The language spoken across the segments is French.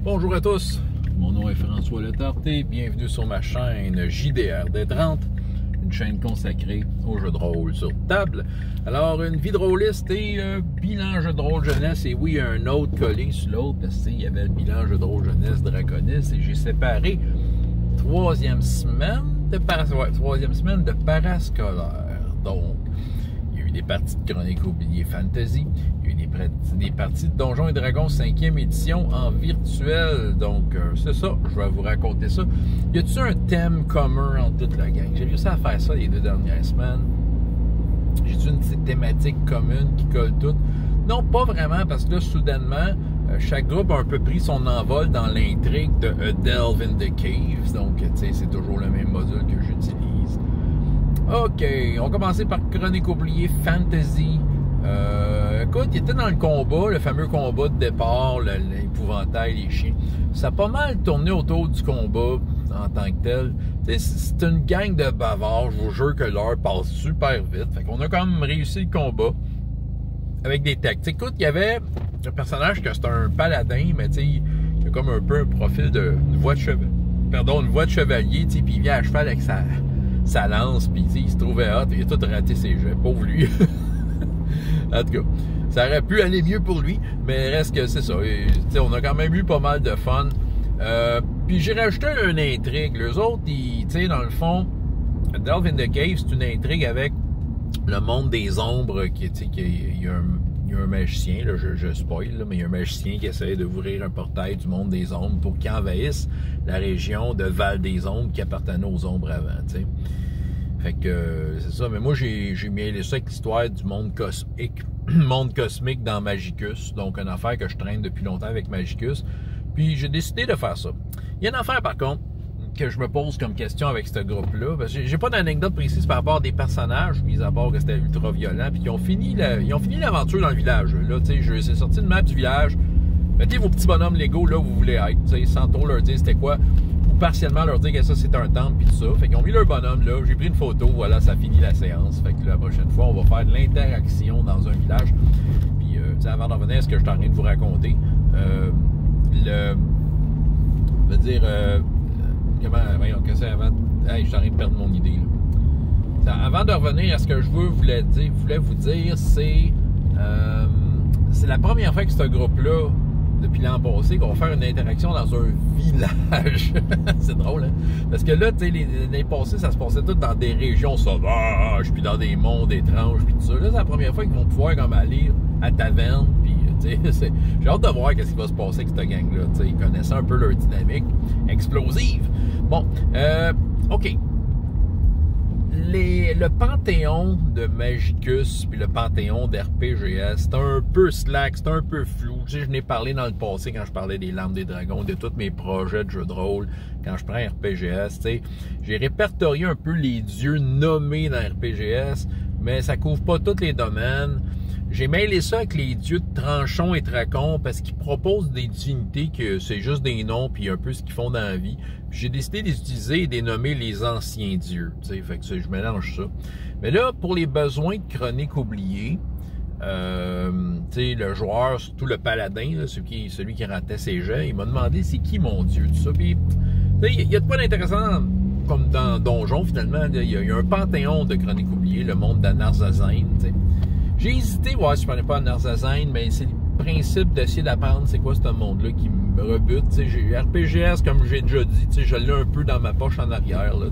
Bonjour à tous, mon nom est François Letarté, bienvenue sur ma chaîne JDR des 30, une chaîne consacrée aux jeux de rôle sur table. Alors, une vie de rôliste et bilan jeu de rôle jeunesse, et oui, un autre collé sur l'autre, parce qu'il y avait le bilan jeu de rôle jeunesse Draconis, et j'ai séparé troisième semaine de parascolaire. Donc, il y a eu des parties de Chroniques oubliées Fantasy, il y a eu des parties de Donjons et Dragons 5e édition en virtuel. Donc, c'est ça, je vais vous raconter ça. Y a-t-il un thème commun entre toute la gang? J'ai réussi à faire ça les 2 dernières semaines. J'ai-tu une thématique commune qui colle toutes? Non, pas vraiment, parce que là, soudainement, chaque groupe a un peu pris son envol dans l'intrigue de A Delve in the Caves. Donc, tu sais, c'est toujours le même module que j'utilise. OK, on va commencer par Chroniques oubliées Fantasy. Écoute, il était dans le combat, le fameux combat de départ, l'épouvantail, les chiens. Ça a pas mal tourné autour du combat en tant que tel. C'est une gang de bavards, je vous jure que l'heure passe super vite. Fait qu'on a quand même réussi le combat avec des tactiques. Écoute, il y avait un personnage que c'était un paladin, mais tu sais, il a comme un peu un profil une voix de chevalier, tu sais, puis il vient à cheval avec sa lance, puis il se trouvait hot, il a tout raté ses jeux, pauvre lui. En tout cas, ça aurait pu aller mieux pour lui, mais reste que c'est ça. Et, on a quand même eu pas mal de fun. Puis j'ai rajouté une intrigue. Les autres, dans le fond, Delve in the Cave, c'est une intrigue avec le monde des ombres. Il y a un magicien, là, je spoil, là, mais il y a un magicien qui essaie d'ouvrir un portail du monde des ombres pour qu'il envahisse la région de Val des Ombres qui appartenait aux ombres avant, t'sais. Fait que c'est ça, mais moi j'ai mêlé ça avec l'histoire du monde cosmique dans Magicus, donc une affaire que je traîne depuis longtemps avec Magicus, puis j'ai décidé de faire ça. Il y a une affaire par contre que je me pose comme question avec ce groupe-là, parce que j'ai pas d'anecdote précise par rapport à des personnages, mis à part que c'était ultra violent, puis ils ont fini l'aventure dans le village. Là, tu sais, c'est sorti une map du village, mettez vos petits bonhommes Lego là où vous voulez être, tu sais, sans trop leur dire c'était quoi, partiellement leur dire que ça c'est un temple puis tout ça. Fait qu'ils ont mis leur bonhomme là, j'ai pris une photo, voilà, ça finit la séance. Fait que la prochaine fois, on va faire de l'interaction dans un village. Puis, avant d'en revenir à ce que je suis en train de vous raconter, je suis en train de perdre mon idée là. Avant de revenir à ce que je voulais vous dire, c'est la première fois que ce groupe-là, depuis l'an passé, qu'on va faire une interaction dans un village. C'est drôle, hein? Parce que là, tu sais, l'année passée, ça se passait tout dans des régions sauvages, puis dans des mondes étranges, puis tout ça. Là, c'est la première fois qu'ils vont pouvoir comme aller à taverne, puis, tu sais, j'ai hâte de voir qu'est-ce qui va se passer avec cette gang-là. Tu sais, ils connaissent un peu leur dynamique explosive. Bon, OK. Le panthéon de Magicus puis le panthéon d'RPGS, c'est un peu slack, c'est un peu flou. Tu sais, je n'ai parlé dans le passé quand je parlais des Lames des Dragons, de tous mes projets de jeux de rôle. Quand je prends RPGS, tu sais, j'ai répertorié un peu les dieux nommés dans RPGS, mais ça couvre pas tous les domaines. J'ai mêlé ça avec les dieux de Tranchon et Tracon parce qu'ils proposent des divinités que c'est juste des noms puis un peu ce qu'ils font dans la vie. J'ai décidé de les utiliser et de les nommer les anciens dieux. T'sais, fait que je mélange ça. Mais là, pour les besoins de Chroniques oubliées, le joueur, surtout le paladin, là, celui qui ratait ses jets, il m'a demandé c'est qui mon dieu, tout ça. Puis, il y a de quoi d'intéressant comme dans Donjon finalement. Il y a un panthéon de Chroniques oubliées, le monde d'Anarzazen. J'ai hésité, ouais, si je ne prenais pas Anarzazen, mais c'est le principe d'essayer d'apprendre c'est quoi ce monde-là qui me rebute. J'ai RPGS, comme j'ai déjà dit, je l'ai un peu dans ma poche en arrière. Là,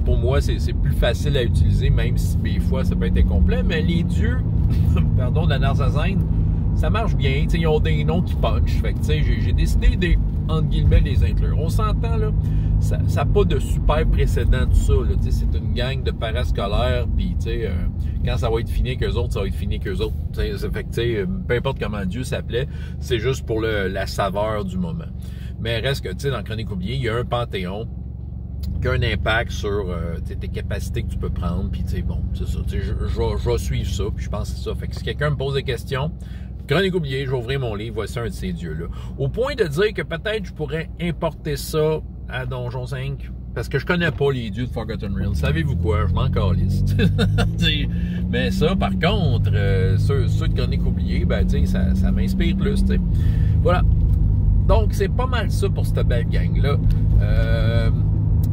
pour moi, c'est plus facile à utiliser, même si des fois ça peut être incomplet. Mais les dieux, pardon, d'Anarzazen, ça marche bien. Ils ont des noms qui punchent. Fait que j'ai décidé de, entre guillemets, les inclure. On s'entend, là, ça n'a pas de super précédent tout ça. C'est une gang de parascolaires, puis quand ça va être fini qu'eux autres, ça va être fini qu'eux autres. Fait que, peu importe comment Dieu s'appelait, c'est juste pour la saveur du moment. Mais reste que, dans Chroniques oubliées, il y a un panthéon qui a un impact sur tes capacités que tu peux prendre, puis bon, c'est ça. Je vais suivre ça, puis je pense que c'est ça. Fait que si quelqu'un me pose des questions, Chroniques oubliées, je vais ouvrir mon livre, voici un de ces dieux-là. Au point de dire que peut-être je pourrais importer ça à Donjon 5, parce que je connais pas les dieux de Forgotten Realms. Savez-vous quoi? Je m'en calisse. Mais ça, par contre, ceux de Chroniques oubliées, ben, ça m'inspire plus. T'sais. Voilà. donc c'est pas mal ça pour cette belle gang-là.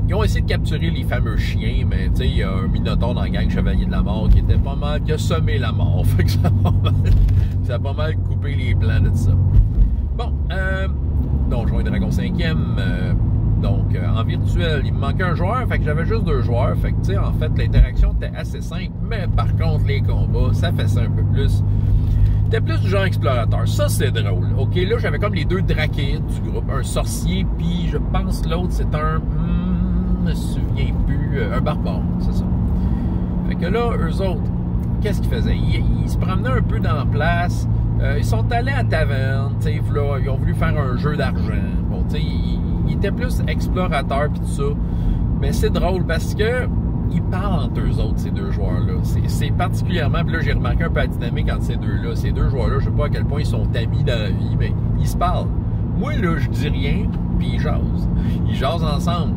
Ils ont essayé de capturer les fameux chiens, mais tu sais, il y a un minotaure dans la gang Chevalier de la Mort qui était pas mal, qui a semé la mort. Fait que ça a pas mal coupé les plans de ça. Bon, Donjons et Dragons 5e, donc en virtuel, il me manquait un joueur, fait que j'avais juste 2 joueurs. Fait que tu sais, en fait, l'interaction était assez simple, mais par contre, les combats, ça fait ça un peu plus. C'était plus du genre explorateur. Ça, c'est drôle. OK, là, j'avais comme les 2 drakéides du groupe. Un sorcier, puis je pense l'autre, c'est un... je me souviens plus. Un barbare, c'est ça. Fait que là, eux autres, qu'est-ce qu'ils faisaient? Ils se promenaient un peu dans la place. Ils sont allés à la taverne. Tu sais, là, ils ont voulu faire un jeu d'argent. Bon, tu sais, ils étaient plus explorateurs, puis tout ça. Mais c'est drôle parce que ils parlent entre eux autres, ces 2 joueurs-là. C'est particulièrement, puis là, j'ai remarqué un peu la dynamique entre ces deux-là. Ces 2 joueurs-là, je sais pas à quel point ils sont amis dans la vie, mais ils se parlent. Moi, là, je dis rien, puis ils jasent. Ils jasent ensemble.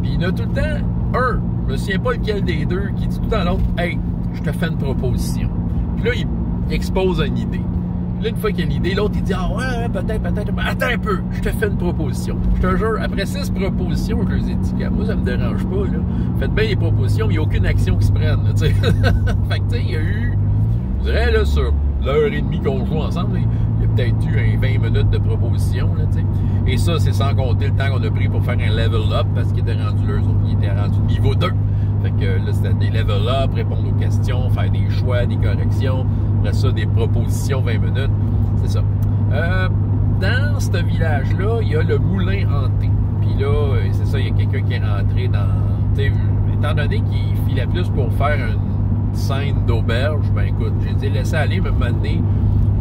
Puis il y en a tout le temps un, je me souviens pas lequel des 2, qui dit tout le temps à l'autre, « Hey, je te fais une proposition. » Puis là, il expose une idée. Là, une fois qu'il y a l'idée, l'autre, il dit « Ah ouais, peut-être. Attends un peu, je te fais une proposition. » Je te jure, après 6 propositions, je leur ai dit « Moi, ça me dérange pas, là. Faites bien les propositions, mais il n'y a aucune action qui se prenne. » Fait que, tu sais, il y a eu, je dirais, là, sur l'heure et demie qu'on joue ensemble, il y a peut-être eu un 20 minutes de propositions, là, tu sais. Et ça, c'est sans compter le temps qu'on a pris pour faire un level up, parce qu'il était rendu là, il était rendu niveau 2. Fait que là, c'était des level up, répondre aux questions, faire des choix, des corrections. Après ça, des propositions 20 minutes. C'est ça. Dans ce village-là, il y a le moulin hanté. Puis là, c'est ça, il y a quelqu'un qui est rentré dans... Étant donné qu'il filait plus pour faire une scène d'auberge, ben écoute, j'ai dit laisser aller, me mener.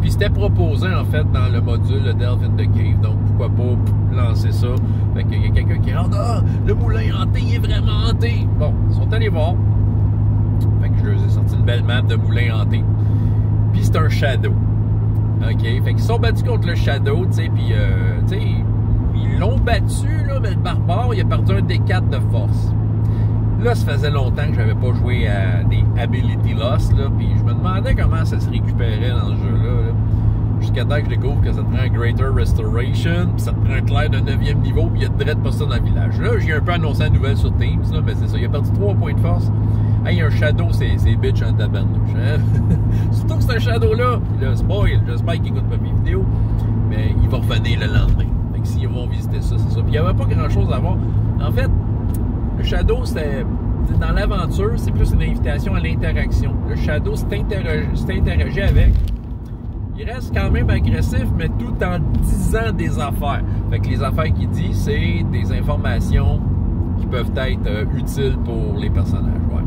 Puis c'était proposé, en fait, dans le module de Delve in the Cave. Donc, pourquoi pas lancer ça? Fait qu'il y a quelqu'un qui rentre. Ah, le moulin hanté, il est vraiment hanté. Bon, ils sont allés voir. Fait que je leur ai sorti une belle map de moulin hanté. Puis c'est un shadow. OK? Fait qu'ils sont battus contre le shadow, tu sais, puis, tu sais, ils l'ont battu, là, mais le barbare, il a perdu un D4 de force. Là, ça faisait longtemps que j'avais pas joué à des Ability Loss, là, puis je me demandais comment ça se récupérait dans ce jeu-là, là. Jusqu'à temps que je découvre que ça te prend un Greater Restoration, puis ça te prend un clair de 9e niveau, puis il y a de dread pas ça dans le village. Là, j'ai un peu annoncé la nouvelle sur Teams, là, mais c'est ça, il a perdu 3 points de force. Hey, un shadow, c'est bitch en tabarnouche, hein? Surtout que c'est un shadow-là, puis là, spoil, j'espère qu'il écoute pas mes vidéos, mais il va revenir le lendemain. Fait que s'ils vont visiter ça, c'est ça. Puis il n'y avait pas grand-chose à voir. En fait, le shadow, c'est dans l'aventure, c'est plus une invitation à l'interaction. Le shadow, c'est interagir avec. Il reste quand même agressif, mais tout en disant des affaires. Fait que les affaires qu'il dit, c'est des informations qui peuvent être utiles pour les personnages. Ouais.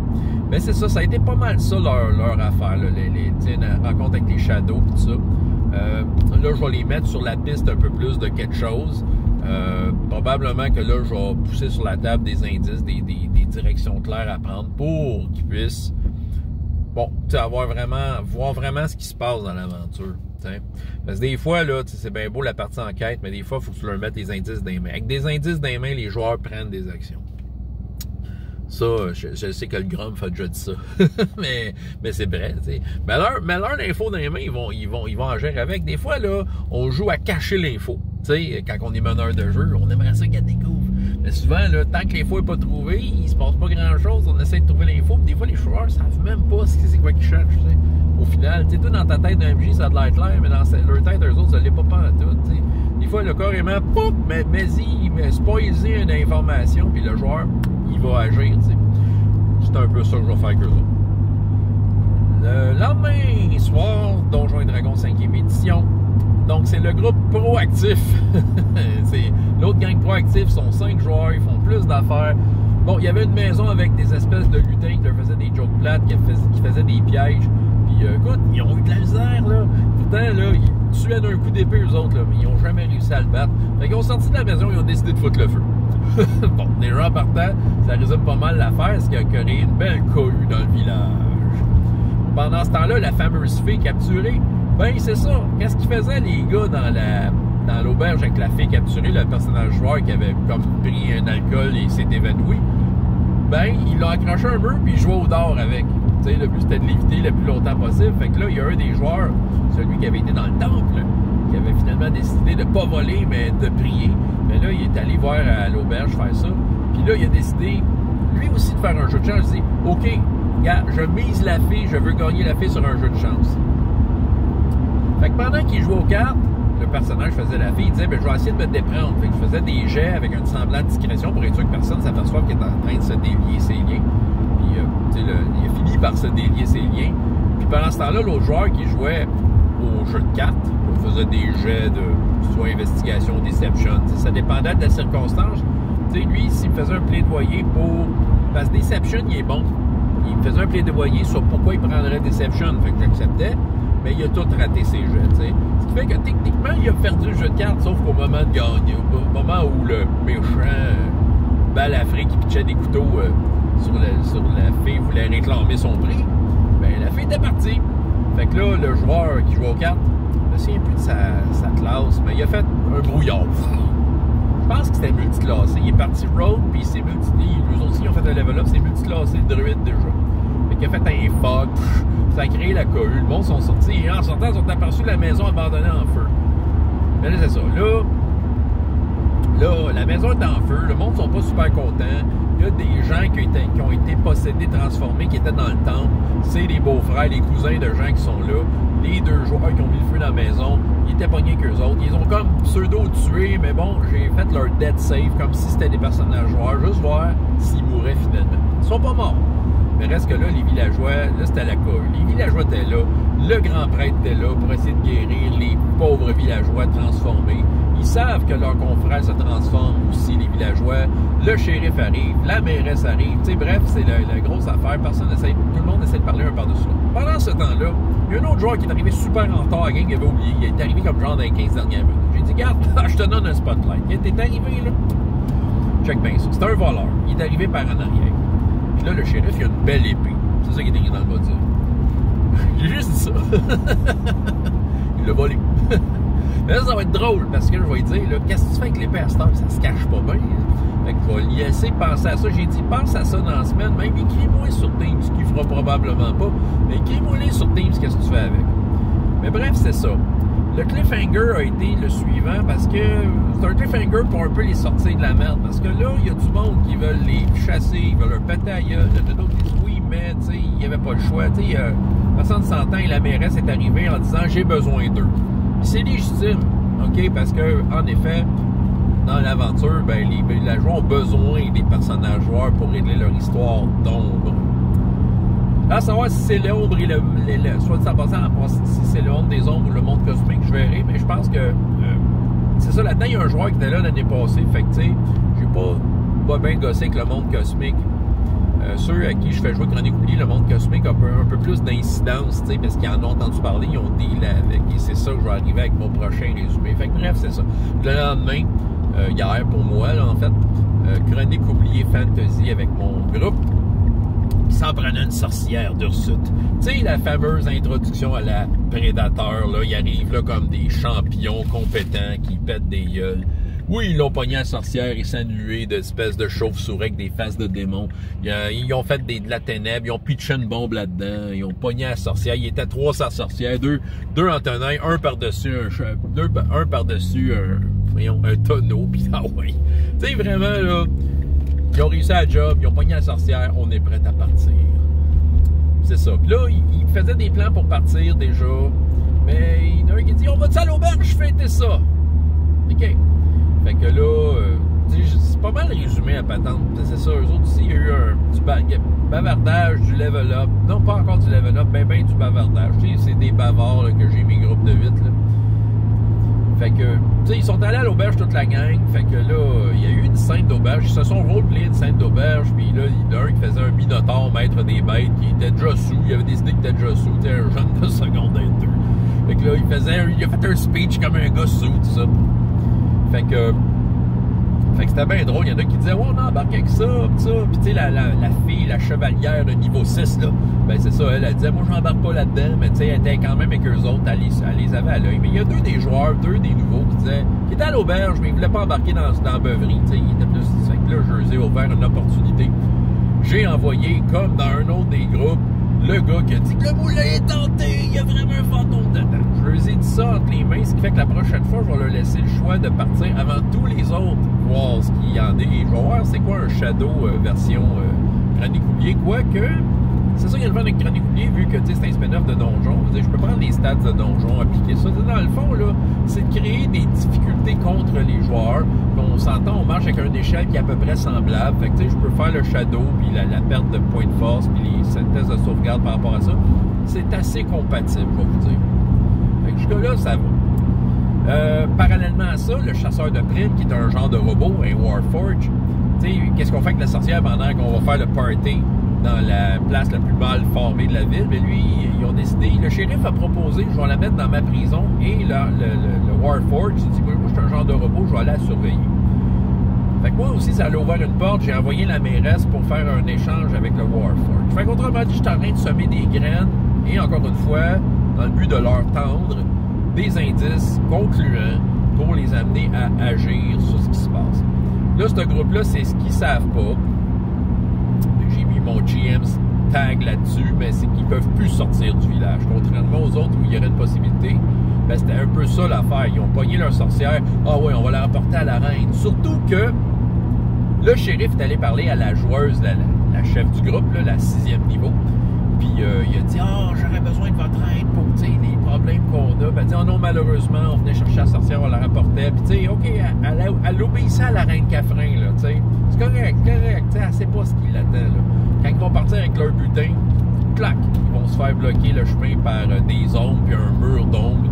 Mais c'est ça, ça a été pas mal ça leur affaire, là, les rencontres avec les shadows et tout ça. Là, je vais les mettre sur la piste un peu plus de quelque chose. Probablement que là, je vais pousser sur la table des indices, des directions claires à prendre pour qu'ils puissent, bon, voir vraiment ce qui se passe dans l'aventure. Parce que des fois, là, c'est bien beau la partie enquête, mais des fois, il faut que tu leur mettes les indices dans les mains. Avec des indices dans les mains, les joueurs prennent des actions. Ça, je sais que le Grom a déjà dit ça. mais c'est vrai, tu sais. Mais leur info dans les mains, ils vont agir avec. Des fois, là, on joue à cacher l'info. Tu sais, quand on est meneur de jeu, on aimerait ça qu'elle découvre. Mais souvent, là, tant que l'info n'est pas trouvée, il se passe pas grand-chose. On essaie de trouver l'info. Des fois, les joueurs ne savent même pas c'est quoi qu'ils cherchent, tu sais. Au final, tu sais, toi, dans ta tête d'un MJ, ça a de l'air clair, mais dans leur tête, eux autres, ça l'est pas en tout, tu sais. Des fois, le carrément, pouf, mais spoil-y une information, puis le joueur, il va agir, tu sais. C'est un peu ça que je vais faire avec eux autres. Le lendemain soir, Donjons et Dragons 5e édition. Donc, c'est le groupe proactif. C'est l'autre gang proactif, sont 5 joueurs, ils font plus d'affaires. Bon, il y avait une maison avec des espèces de lutins qui leur faisaient des jokes plates, qui faisaient des pièges. Puis, écoute, ils ont eu de la misère, là. Pourtant, là, ils tuaient d'un coup d'épée, eux autres, là, mais ils n'ont jamais réussi à le battre. Fait qu'ils ont sorti de la maison, ils ont décidé de foutre le feu. Bon, déjà en partant, ça résume pas mal l'affaire, ce qui a créé une belle cohue dans le village. Pendant ce temps-là, la fameuse fée capturée, ben c'est ça. Qu'est-ce qu'ils faisaient les gars dans l'auberge avec la fée capturée, le personnage joueur qui avait comme pris un alcool et s'est évanoui? Ben, il l'a accroché un mur puis il jouait au dard avec. Tu sais, le but c'était de l'éviter le plus longtemps possible. Fait que là, il y a un des joueurs, celui qui avait été dans le temple, qui avait finalement décidé de ne pas voler, mais de prier. Mais là, il est allé voir à l'auberge faire ça. Puis là, il a décidé, lui aussi, de faire un jeu de chance. Il dit, OK, gars, je mise la fille, je veux gagner la fille sur un jeu de chance. Fait que pendant qu'il jouait aux cartes, le personnage faisait la fille, il disait, ben, je vais essayer de me déprendre. Fait que je faisais des jets avec un semblant de discrétion pour être sûr que personne ne s'aperçoive qu'il est en train de se délier ses liens. Puis, tu sais, il a fini par se délier ses liens. Puis pendant ce temps-là, l'autre joueur qui jouait au jeu de cartes, on faisait des jets de soit investigation, deception, ça dépendait de la circonstance. Tu sais, lui, s'il me faisait un plaidoyer pour... Parce que deception, il est bon. Il me faisait un plaidoyer sur pourquoi il prendrait deception. Fait que j'acceptais. Mais il a tout raté ses jeux, tu sais. Ce qui fait que techniquement, il a perdu le jeu de cartes, sauf qu'au moment de gagner, au moment où le méchant balafré qui pitchait des couteaux sur la fille voulait réclamer son prix, ben la fille était partie. Fait que là, le joueur qui joue aux cartes, je me souviens plus de sa classe, mais il a fait un brouillard. Je pense que c'était multiclassé. Il est parti road, puis c'est eux aussi, ils ont fait un level up, c'est multiclassé de druide déjà. Fait qu'il a fait un fog, ça a créé la cohue. Le monde sont sortis et en sortant, ils sont aperçus la maison abandonnée en feu. Mais là, c'est ça. Là, la maison est en feu, le monde ne sont pas super contents. Il y a des gens qui ont été possédés, transformés, qui étaient dans le temple. C'est les beaux-frères, les cousins de gens qui sont là. Les deux joueurs qui ont mis le feu dans la maison, ils étaient pognés qu'eux autres. Ils ont comme pseudo-tué, mais bon, j'ai fait leur death save comme si c'était des personnages joueurs, juste voir s'ils mouraient finalement. Ils sont pas morts. Mais reste que là, les villageois, là, c'était la cohue. Les villageois étaient là, le grand prêtre était là pour essayer de guérir les pauvres villageois transformés. Ils savent que leurs confrères se transforment aussi, les villageois. Le shérif arrive, la mairesse arrive. Tu sais, bref, c'est la grosse affaire. Personne essaie, tout le monde essaie de parler un par-dessus l'autre. Pendant ce temps-là, il y a un autre joueur qui est arrivé super en retard à la gang, il avait oublié. Il est arrivé comme genre dans les 15 dernières minutes. J'ai dit, garde, je te donne un spotlight. T'es arrivé, là. Check bien ça. C'est un voleur. Il est arrivé par en arrière. Puis là, le shérif, il a une belle épée. C'est ça qui est écrit dans le bas. J'ai juste dit ça. Il l'a volé. Mais là, ça va être drôle, parce que je vais lui dire, là, qu'est-ce que tu fais avec l'épée à cette heure? Ça se cache pas bien. Fait que je vais lui laisser penser à ça. J'ai dit, pense à ça dans la semaine. Même écris-moi sur Teams, ce qu'il fera probablement pas. Mais écris-moi sur Teams, qu'est-ce que tu fais avec. Mais bref, c'est ça. Le cliffhanger a été le suivant, parce que c'est un cliffhanger pour un peu les sortir de la merde. Parce que là, il y a du monde qui veulent les chasser, ils veulent leur péter à gueule. Il y en a d'autres qui disent oui, mais tu sais, il n'y avait pas le choix. Tu sais, personne ne s'entend et la mairesse est arrivée en disant j'ai besoin d'eux. C'est légitime, OK? Parce que, en effet, dans l'aventure, ben, les villageois ont besoin des personnages joueurs pour régler leur histoire d'ombre. Là, à savoir si c'est l'ombre et soit dit en passant, si c'est l'ombre des ombres ou le monde cosmique, je verrai, mais je pense que c'est ça, là-dedans, il y a un joueur qui était là l'année passée, fait que, tu sais, j'ai pas bien gossé avec le monde cosmique. Ceux à qui je fais jouer Chronique Oubliée, le monde cosmique a un peu plus d'incidence, parce qu'ils en ont entendu parler, ils ont deal avec, et c'est ça que je vais arriver avec mon prochain résumé. Fait que bref, c'est ça. Le lendemain, hier pour moi, là, en fait, Chronique Oubliée Fantasy avec mon groupe, s'en prenait une sorcière d'Ursut. Tu sais, la fameuse introduction à la prédateur, là, ils arrivent là comme des champions compétents qui pètent des gueules. Oui, ils l'ont pogné à la sorcière et s'annué d'espèces de chauves-souris avec des faces de démons. Ils ont fait de la ténèbre, ils ont pitché une bombe là-dedans, ils ont pogné à la sorcière. Il était 300 sorcières, deux en tenaille, un par-dessus un tonneau, puis ah ouais. Tu sais, vraiment, là, ils ont réussi à la job, ils ont pogné à la sorcière, on est prêt à partir. C'est ça. Puis là, ils faisaient des plans pour partir déjà, mais il y en a un qui dit « On va-tu à l'auberge fêter ça? » OK. Fait que là, c'est pas mal résumé à patente. C'est ça, eux autres aussi, il y a eu du bavardage, du level up. Non, pas encore du level up, ben du bavardage. C'est des bavards là, que j'ai mis groupe de 8. Là. Fait que, tu sais, ils sont allés à l'auberge toute la gang. Fait que là, il y a eu une scène d'auberge. Ils se sont roleplay une scène d'auberge. Puis là, il y en a un qui faisait un minotaure, maître des bêtes, qui était déjà sous. Il avait décidé qu'il était déjà sous. C'était un jeune de secondaire 2. Fait que là, il a fait un speech comme un gars sous, tout ça. Fait que c'était bien drôle. Il y en a qui disaient, ouais, on embarque avec ça, pis ça. Puis, tu sais, la fille, la chevalière de niveau 6, là, ben, c'est ça, elle disait, moi, j'embarque pas là-dedans, mais tu sais, elle était quand même avec eux autres, elle les avait à l'œil. Mais il y a deux des joueurs, deux des nouveaux, qui étaient à l'auberge, mais ils voulaient pas embarquer dans la beuverie, tu sais, ils étaient plus. Fait que là, je les ai ouvert une opportunité. J'ai envoyé, comme dans un autre des groupes, le gars qui a dit que le moulin est tenté, il y a vraiment un fantôme dedans. Je leur ai dit ça entre les mains, ce qui fait que la prochaine fois, je vais leur laisser le choix de partir avant tous les autres, voir ce qu'il y en est. Je vais voir c'est quoi un Shadow version Chronique Oubliée, quoique... C'est ça qu'il y a le fun avec Chronique Oubliée, vu que c'est un spin-off de donjon. Je peux prendre les stats de donjon, appliquer ça. Dans le fond, là, c'est de créer des difficultés contre les joueurs. Puis on s'entend, on marche avec une échelle qui est à peu près semblable. Fait que je peux faire le shadow, puis la perte de points de force, puis les tests de sauvegarde par rapport à ça. C'est assez compatible, je vais vous dire. Fait que jusque-là, ça va. Parallèlement à ça, le chasseur de primes, qui est un genre de robot, un Warforge, qu'est-ce qu'on fait avec la sorcière pendant qu'on va faire le party dans la place la plus mal formée de la ville? Mais lui, ils ont décidé, le shérif a proposé, je vais la mettre dans ma prison, et le Warforge s'est dit, moi je suis un genre de robot, je vais aller la surveiller. Fait que moi aussi, ça a ouvert une porte, j'ai envoyé la mairesse pour faire un échange avec le Warforge. Fait qu'autrement dit, je suis en train de semer des graines, et encore une fois, dans le but de leur tendre des indices concluants pour les amener à agir sur ce qui se passe. Là, ce groupe-là, c'est ce qu'ils savent pas. J'ai mis mon GM tag là-dessus, mais c'est qu'ils ne peuvent plus sortir du village. Contrairement aux autres où il y aurait une possibilité, ben c'était un peu ça l'affaire. Ils ont pogné leur sorcière. Ah oui, on va la rapporter à la reine. Surtout que le shérif est allé parler à la joueuse, la chef du groupe, là, la 6e niveau. Puis il a dit, j'aurais besoin de votre aide pour les problèmes qu'on a. Ben, oh non, malheureusement, on venait chercher la sorcière, on la rapportait. Puis tu sais, OK, elle obéissait à la reine Catherine, là, tu sais. C'est correct, elle sait pas ce qui l'attend, là. Quand ils vont partir avec leur butin, clac, ils vont se faire bloquer le chemin par des ombres puis un mur d'ombre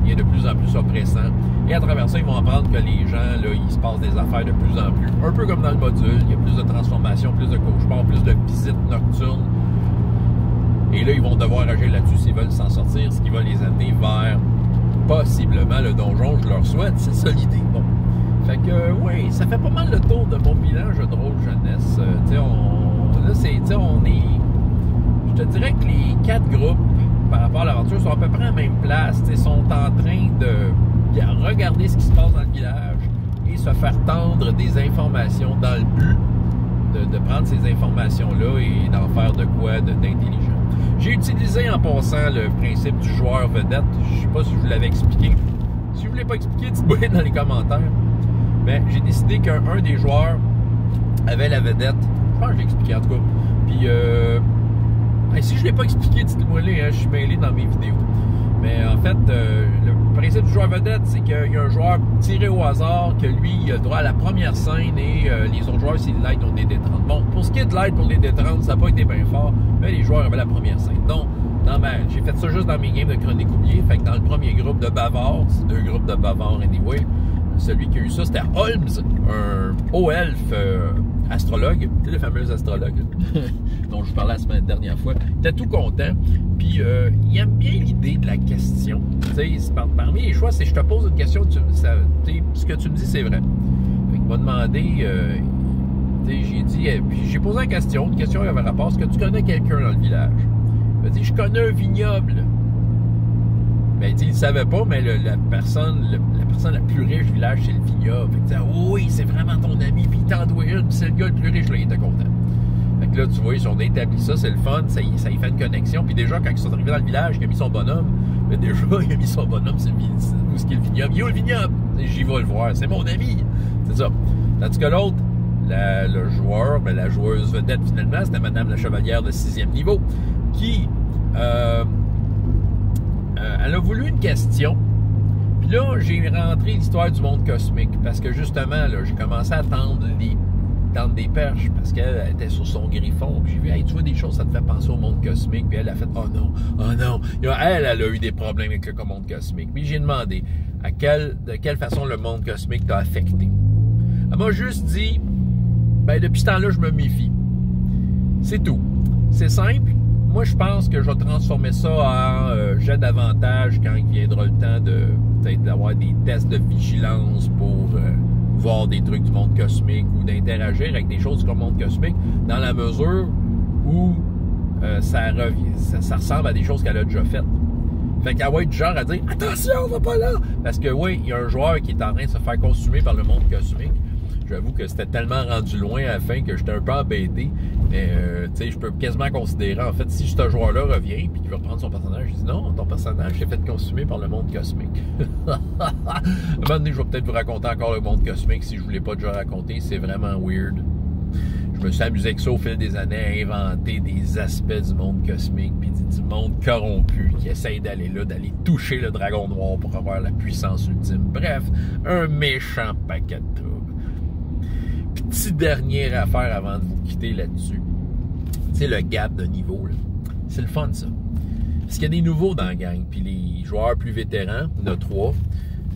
qui est de plus en plus oppressant. Et à travers ça, ils vont apprendre que les gens, là, il se passe des affaires de plus en plus. Un peu comme dans le module, il y a plus de transformations, plus de cauchemars, plus de visites nocturnes. Et là, ils vont devoir agir là-dessus s'ils veulent s'en sortir, ce qui va les amener vers possiblement le donjon. Je leur souhaite, c'est ça l'idée. Bon. Fait que, oui, ça fait pas mal le tour de mon bilan jeu de rôle jeunesse. On est... Je te dirais que les 4 groupes, par rapport à l'aventure, sont à peu près à la même place. Ils sont en train de regarder ce qui se passe dans le village et se faire tendre des informations dans le but de prendre ces informations-là et d'en faire de quoi d'intelligent. J'ai utilisé en passant le principe du joueur vedette. Je ne sais pas si je vous l'avais expliqué. Si vous ne voulez pas expliquer, dites-moi dans les commentaires. Mais j'ai décidé qu'un des joueurs avait la vedette. Je pense que je l'ai expliqué en tout cas. Puis, si je ne l'ai pas expliqué, dites-moi les, je suis mêlé dans mes vidéos. Mais en fait, le principe du joueur vedette, c'est qu'il y a un joueur tiré au hasard, que lui, il a le droit à la première scène et les autres joueurs, s'ils l'aident, ont des D30. Bon, pour ce qui est de l'aide pour les D30, ça n'a pas été bien fort, mais les joueurs avaient la première scène. Donc, j'ai fait ça juste dans mes games de Chronique Oubliée. Fait que dans le premier groupe de bavards, c'est 2 groupes de bavards anyway, celui qui a eu ça, c'était Holmes, un haut elfe astrologue, tu sais, le fameux astrologue dont je vous parlais la dernière fois. Il était tout content, puis il aime bien l'idée de la question. Tu sais, parmi les choix, c'est je te pose une question, ce que tu me dis, c'est vrai. Fait qu'il m'a demandé, j'ai dit, puis j'ai posé une question qui avait rapport, est-ce que tu connais quelqu'un dans le village? Il m'a dit, je connais un vignoble. Ben, il ne savait pas, mais la personne la plus riche du village, c'est le vignoble. Fait que, oui, c'est vraiment ton ami, puis il t'en doit une, puis c'est le gars le plus riche, là, il était content. Fait que là, tu vois, ils ont établi ça, c'est le fun, ça y fait une connexion. Puis déjà, quand ils sont arrivés dans le village, il a mis son bonhomme, mais déjà, il a mis son bonhomme, c'est où est-ce qu'il y a le vignoble? Il y a le vignoble! J'y vais le voir, c'est mon ami! C'est ça. Tandis que l'autre, le joueur, ben, la joueuse vedette, finalement, c'était Madame la Chevalière de 6e niveau, qui... elle a voulu une question. Puis là, j'ai rentré l'histoire du monde cosmique. Parce que justement, là, j'ai commencé à tendre des perches. Parce qu'elle était sur son griffon. Puis j'ai vu, hey, tu vois des choses, ça te fait penser au monde cosmique. Puis elle a fait, oh non. Elle a eu des problèmes avec le monde cosmique. Puis j'ai demandé, de quelle façon le monde cosmique t'a affecté. Elle m'a juste dit, ben depuis ce temps-là, je me méfie. C'est tout. C'est simple. Moi, je pense que je vais transformer ça en jet d'avantage quand il viendra le temps peut-être d'avoir des tests de vigilance pour voir des trucs du monde cosmique ou d'interagir avec des choses du monde cosmique dans la mesure où ça ressemble à des choses qu'elle a déjà faites. Fait qu'elle va être du genre à dire « Attention, on va pas là! » Parce que oui, il y a un joueur qui est en train de se faire consumer par le monde cosmique. J'avoue que c'était tellement rendu loin à la fin que j'étais un peu embêté. Mais, tu sais, je peux quasiment considérer, en fait, si ce joueur-là revient puis qu'il veut reprendre son personnage, je dis non, ton personnage s'est fait consumer par le monde cosmique. À un moment donné, je vais peut-être vous raconter encore le monde cosmique si je ne vous l'ai pas déjà raconté. C'est vraiment weird. Je me suis amusé avec ça au fil des années à inventer des aspects du monde cosmique puis du monde corrompu qui essaye d'aller là, d'aller toucher le dragon noir pour avoir la puissance ultime. Bref, un méchant paquet de troubles. Petite dernière affaire avant de vous quitter là-dessus. Tu sais, le gap de niveau, c'est le fun, ça. Parce qu'il y a des nouveaux dans la gang, puis les joueurs plus vétérans, il y en a 3,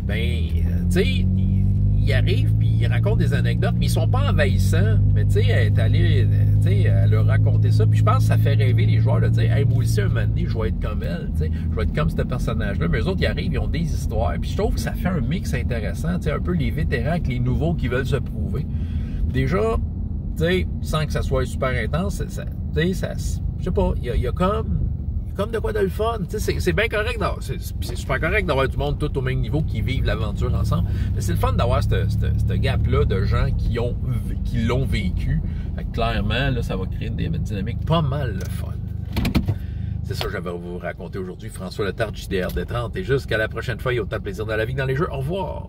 ben, tu sais, ils arrivent, puis ils racontent des anecdotes, mais ils sont pas envahissants. Mais tu sais, elle est allée, tu sais, elle leur raconter ça, puis je pense que ça fait rêver les joueurs de dire, hey, moi aussi, un moment donné, je vais être comme elle, tu sais, je vais être comme ce personnage-là. Mais eux autres, ils arrivent, ils ont des histoires. Puis je trouve que ça fait un mix intéressant, tu sais, un peu les vétérans avec les nouveaux qui veulent se prouver. Déjà, tu sais, sans que ça soit super intense, tu sais, ça, je sais pas, il y a comme de quoi de le fun. Tu sais, c'est bien correct, c'est super correct d'avoir du monde tout au même niveau qui vivent l'aventure ensemble. Mais c'est le fun d'avoir ce gap-là de gens qui l'ont vécu. Fait que clairement, là, ça va créer des dynamiques pas mal le fun. C'est ça que j'avais à vous raconter aujourd'hui. François Letarte, JDR Détente. Et jusqu'à la prochaine fois, il y a autant de plaisir dans la vie que dans les jeux. Au revoir!